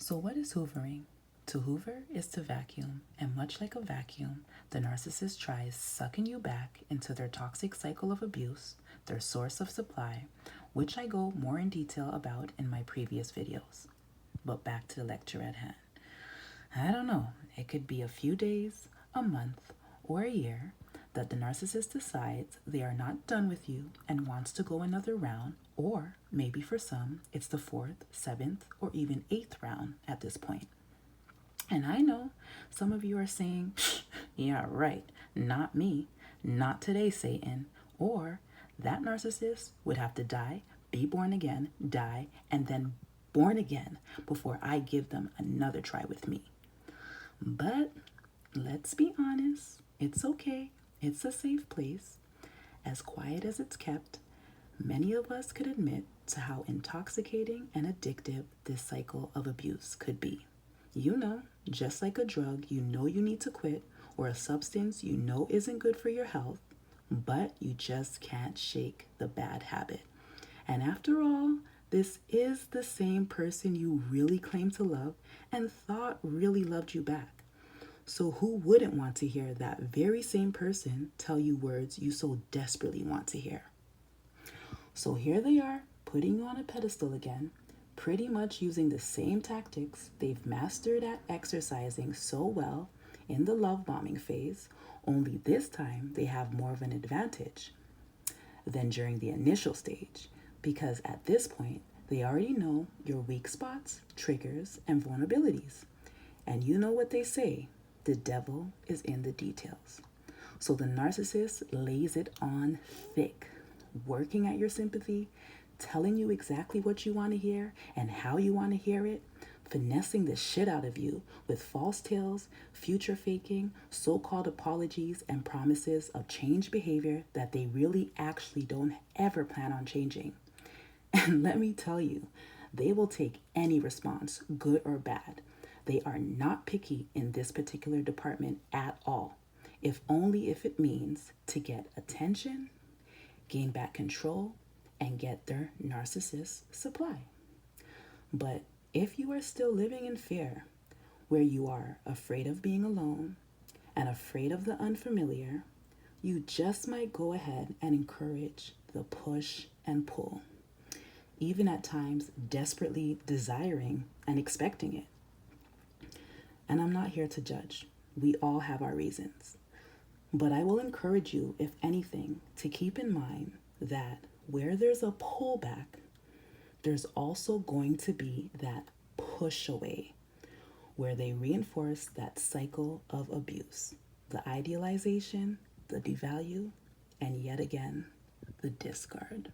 So, what is hoovering? To hoover is to vacuum, and much like a vacuum, the narcissist tries sucking you back into their toxic cycle of abuse, their source of supply, which I go more in detail about in my previous videos. But back to the lecture at hand. I don't know, it could be a few days, a month, or a year that the narcissist decides they are not done with you and wants to go another round, or maybe for some, it's the fourth, seventh, or even eighth round at this point. And I know some of you are saying, yeah, right, not me, not today, Satan, or that narcissist would have to die, be born again, die, and then born again before I give them another try with me. But let's be honest, it's okay. It's a safe place. As quiet as it's kept, many of us could admit to how intoxicating and addictive this cycle of abuse could be. You know, just like a drug you know you need to quit, or a substance you know isn't good for your health, but you just can't shake the bad habit. And after all, this is the same person you really claim to love and thought really loved you back. So who wouldn't want to hear that very same person tell you words you so desperately want to hear? So here they are, putting you on a pedestal again, pretty much using the same tactics they've mastered at exercising so well in the love bombing phase, only this time they have more of an advantage than during the initial stage, because at this point, they already know your weak spots, triggers, and vulnerabilities. And you know what they say, the devil is in the details. So the narcissist lays it on thick, working at your sympathy, telling you exactly what you want to hear and how you want to hear it, finessing the shit out of you with false tales, future faking, so-called apologies, and promises of change behavior that they really actually don't ever plan on changing. And let me tell you, they will take any response, good or bad. They are not picky in this particular department at all, if only if it means to get attention, gain back control, and get their narcissist supply. But if you are still living in fear, where you are afraid of being alone and afraid of the unfamiliar, you just might go ahead and encourage the push and pull, even at times desperately desiring and expecting it. And I'm not here to judge. We all have our reasons. But I will encourage you, if anything, to keep in mind that where there's a pullback, there's also going to be that push away, where they reinforce that cycle of abuse, the idealization, the devalue, and yet again, the discard.